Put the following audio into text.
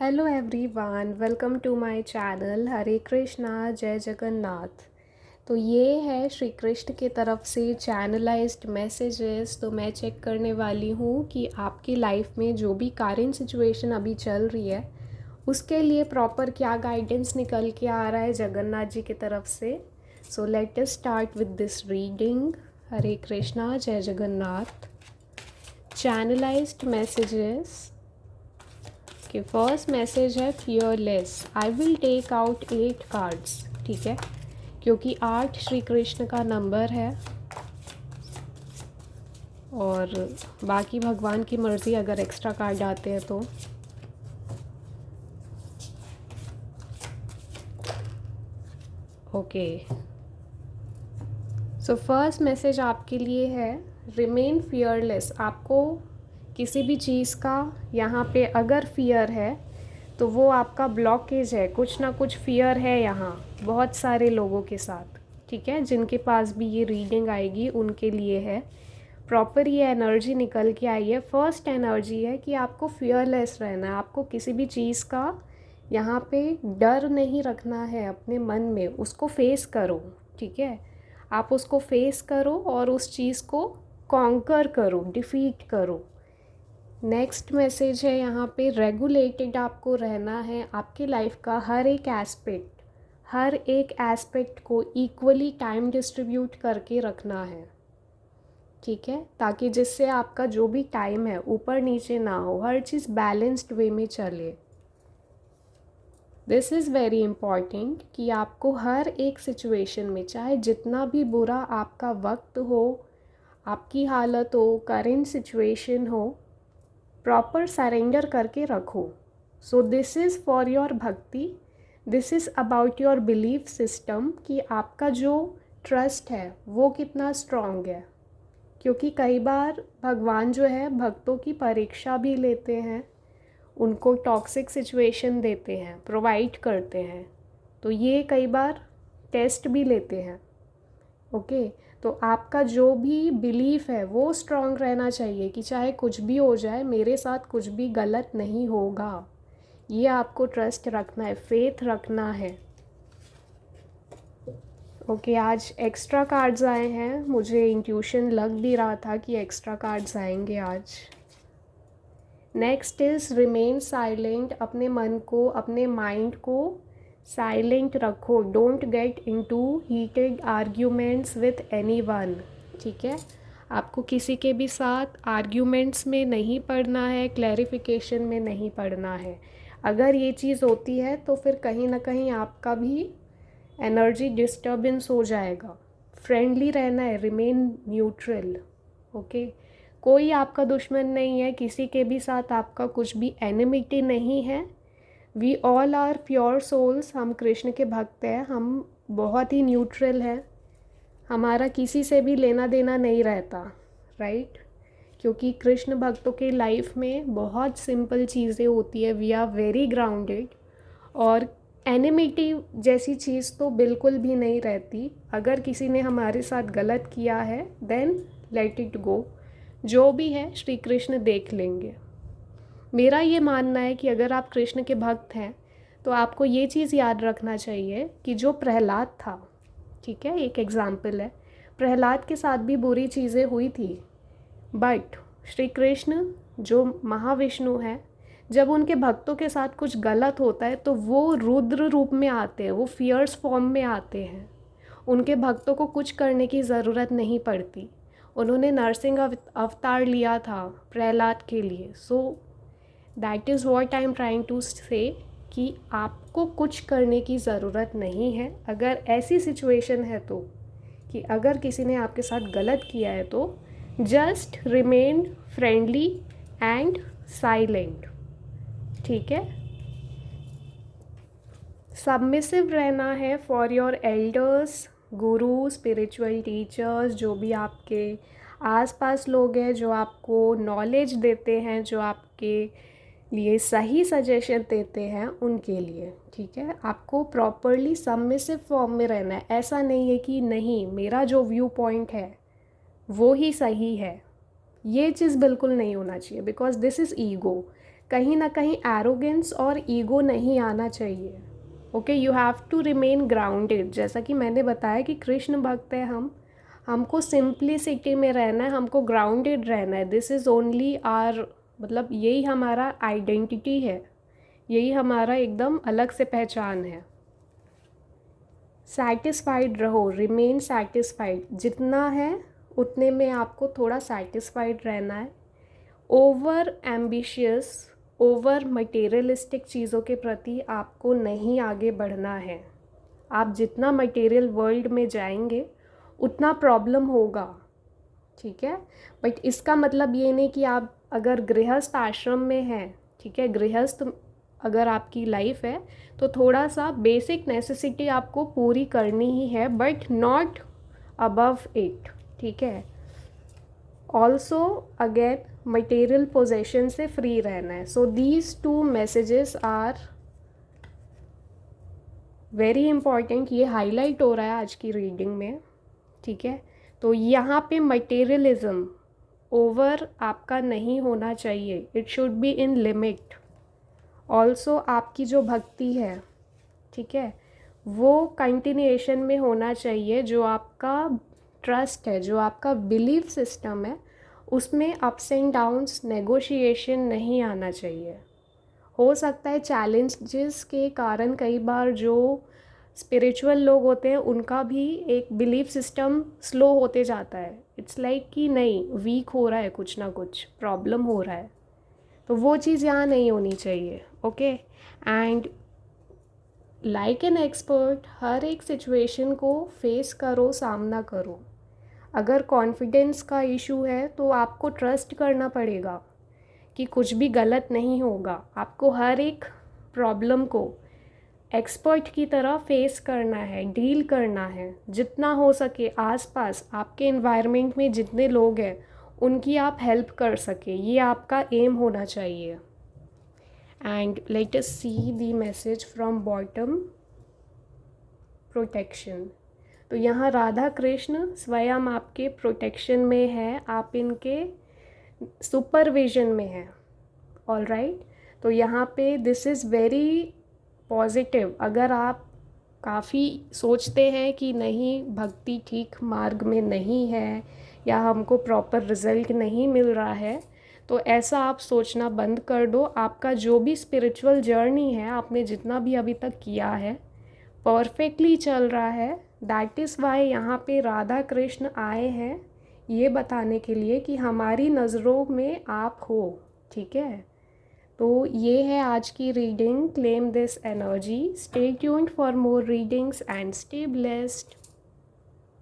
Hello everyone, welcome to my channel. Hare Krishna, जय जगन्नाथ। तो ये है श्री कृष्ण की तरफ से चैनलाइज्ड मैसेजेस। तो मैं चेक करने वाली हूँ कि आपकी लाइफ में जो भी करंट सिचुएशन अभी चल रही है उसके लिए प्रॉपर क्या गाइडेंस निकल के आ रहा है जगन्नाथ जी की तरफ से। So let us start with this reading. Hare Krishna, जय जगन्नाथ। चैनलाइज्ड मैसेजेस कि फर्स्ट मैसेज है fearless. I will take out 8 cards. ठीक है, क्योंकि 8 श्री कृष्ण का नंबर है और बाकी भगवान की मर्ज़ी अगर एक्स्ट्रा कार्ड आते हैं तो। ओके, सो फर्स्ट मैसेज आपके लिए है रिमेन फियरलेस। आपको किसी भी चीज़ का यहाँ पे अगर फियर है तो वो आपका ब्लॉकेज है। कुछ ना कुछ फियर है यहाँ बहुत सारे लोगों के साथ। ठीक है, जिनके पास भी ये रीडिंग आएगी उनके लिए है। प्रॉपर ये एनर्जी निकल के आई है। फर्स्ट एनर्जी है कि आपको फियरलेस रहना है। आपको किसी भी चीज़ का यहाँ पे डर नहीं रखना है अपने मन में। उसको फेस करो। ठीक है, आप उसको फेस करो और उस चीज़ को कॉन्कर करो, डिफीट करो। नेक्स्ट मैसेज है यहाँ पे रेगुलेटेड आपको रहना है। आपकी लाइफ का हर एक एस्पेक्ट को इक्वली टाइम डिस्ट्रीब्यूट करके रखना है। ठीक है, ताकि जिससे आपका जो भी टाइम है ऊपर नीचे ना हो, हर चीज़ बैलेंस्ड वे में चले। दिस इज़ वेरी इम्पॉर्टेंट कि आपको हर एक सिचुएशन में, चाहे जितना भी बुरा आपका वक्त हो, आपकी हालत हो, करेंट सिचुएशन हो, प्रॉपर सरेंडर करके रखो। So this is for your bhakti, this is about your belief system कि आपका जो ट्रस्ट है वो कितना स्ट्रॉन्ग है। क्योंकि कई बार भगवान जो है भक्तों की परीक्षा भी लेते हैं, उनको टॉक्सिक सिचुएशन देते हैं, प्रोवाइड करते हैं, तो ये कई बार टेस्ट भी लेते हैं। ओके, तो आपका जो भी बिलीफ है वो स्ट्रॉन्ग रहना चाहिए कि चाहे कुछ भी हो जाए मेरे साथ कुछ भी गलत नहीं होगा। ये आपको ट्रस्ट रखना है, फेथ रखना है। ओके, आज एक्स्ट्रा कार्ड्स आए हैं। मुझे इंट्यूशन लग भी रहा था कि एक्स्ट्रा कार्ड्स आएंगे आज। Next is remain silent. अपने मन को, अपने माइंड को साइलेंट रखो। Don't get into heated arguments with anyone. ठीक है, आपको किसी के भी साथ आर्ग्यूमेंट्स में नहीं पड़ना है, क्लैरिफिकेशन में नहीं पड़ना है। अगर ये चीज़ होती है तो फिर कहीं ना कहीं आपका भी एनर्जी डिस्टर्बेंस हो जाएगा। फ्रेंडली रहना है, रिमेन न्यूट्रल। ओके, कोई आपका दुश्मन नहीं है, किसी के भी साथ आपका कुछ भी एनिमिटी नहीं है। We all are pure souls. हम कृष्ण के भक्त हैं, हम बहुत ही न्यूट्रल हैं। हमारा किसी से भी लेना देना नहीं रहता, राइट? क्योंकि कृष्ण भक्तों के लाइफ में बहुत सिंपल चीज़ें होती है। वी आर वेरी ग्राउंडेड और एनिमिटी जैसी चीज़ तो बिल्कुल भी नहीं रहती। अगर किसी ने हमारे साथ गलत किया है देन लेट इट गो। जो भी है श्री कृष्ण देख लेंगे। मेरा ये मानना है कि अगर आप कृष्ण के भक्त हैं तो आपको ये चीज़ याद रखना चाहिए कि जो प्रहलाद था, ठीक है, एक एग्ज़ाम्पल है, प्रहलाद के साथ भी बुरी चीज़ें हुई थी, बट श्री कृष्ण जो महाविष्णु है, जब उनके भक्तों के साथ कुछ गलत होता है तो वो रुद्र रूप में आते हैं, वो फियर्स फॉर्म में आते हैं। उनके भक्तों को कुछ करने की ज़रूरत नहीं पड़ती। उन्होंने नरसिंह अवतार लिया था प्रहलाद के लिए। So that is what I am trying to say कि आपको कुछ करने की ज़रूरत नहीं है। अगर ऐसी सिचुएशन है तो, कि अगर किसी ने आपके साथ गलत किया है तो just remain friendly and silent. ठीक है, सबमिसिव रहना है for your elders, Guru, spiritual teachers, जो भी आपके आसपास लोग हैं, जो आपको नॉलेज देते हैं, जो आपके लिए सही सजेशन देते हैं, उनके लिए। ठीक है, आपको प्रॉपरली सबमिसिव फॉर्म में रहना है। ऐसा नहीं है कि नहीं मेरा जो व्यू पॉइंट है वो ही सही है, ये चीज़ बिल्कुल नहीं होना चाहिए, बिकॉज दिस इज़ ईगो। कहीं ना कहीं एरोगेंस और ईगो नहीं आना चाहिए। Okay, you have to remain grounded. जैसा कि मैंने बताया कि कृष्ण भक्त है हम, हमको सिंप्लिसिटी में रहना है, हमको ग्राउंडेड रहना है। दिस इज़ ओनली आर, मतलब यही हमारा आइडेंटिटी है, यही हमारा एकदम अलग से पहचान है। सैटिस्फाइड रहो, रिमेन सैटिस्फाइड, जितना है उतने में आपको थोड़ा सैटिस्फाइड रहना है। ओवर एम्बिशियस, ओवर मटेरियलिस्टिक चीज़ों के प्रति आपको नहीं आगे बढ़ना है। आप जितना मटेरियल वर्ल्ड में जाएंगे उतना प्रॉब्लम होगा, ठीक है। बट इसका मतलब ये नहीं कि आप अगर गृहस्थ आश्रम में हैं, ठीक है, गृहस्थ अगर आपकी लाइफ है तो थोड़ा सा बेसिक नेसेसिटी आपको पूरी करनी ही है, बट नॉट अबव इट, ठीक है। ऑल्सो अगेन मटेरियल पोजेशन से फ्री रहना है। So these two messages are very important. ये हाईलाइट हो रहा है आज की रीडिंग में, ठीक है। तो यहाँ पे मटेरियलिज्म ओवर आपका नहीं होना चाहिए, it should be in limit. Also आपकी जो भक्ति है, ठीक है, वो कंटिन्यूएशन में होना चाहिए। जो आपका ट्रस्ट है, जो आपका बिलीफ सिस्टम है, उसमें अप्स एंड डाउन्स, नेगोशिएशन नहीं आना चाहिए। हो सकता है चैलेंजेस के कारण कई बार जो स्पिरिचुअल लोग होते हैं उनका भी एक बिलीफ सिस्टम स्लो होते जाता है। इट्स लाइक कि नहीं, वीक हो रहा है, कुछ ना कुछ प्रॉब्लम हो रहा है, तो वो चीज़ यहाँ नहीं होनी चाहिए। Okay, and like an expert हर एक सिचुएशन को फेस करो, सामना करो। अगर कॉन्फिडेंस का इशू है तो आपको ट्रस्ट करना पड़ेगा कि कुछ भी गलत नहीं होगा। आपको हर एक प्रॉब्लम को एक्सपर्ट की तरह फेस करना है, डील करना है। जितना हो सके आसपास आपके एनवायरनमेंट में जितने लोग हैं उनकी आप हेल्प कर सके, ये आपका एम होना चाहिए। And let us see the message from bottom, protection. तो यहाँ राधा कृष्ण स्वयं आपके प्रोटेक्शन में है, आप इनके सुपरविजन में है। ऑल राइट, तो यहाँ पे दिस इज़ वेरी पॉजिटिव। अगर आप काफ़ी सोचते हैं कि नहीं, भक्ति ठीक मार्ग में नहीं है या हमको प्रॉपर रिजल्ट नहीं मिल रहा है, तो ऐसा आप सोचना बंद कर दो। आपका जो भी स्पिरिचुअल जर्नी है, आपने जितना भी अभी तक किया है, परफेक्टली चल रहा है। दैट इज़ वाई यहाँ पे राधा कृष्ण आए हैं, ये बताने के लिए कि हमारी नज़रों में आप हो, ठीक है। तो ये है आज की reading. Claim this energy. Stay tuned for more readings and stay blessed.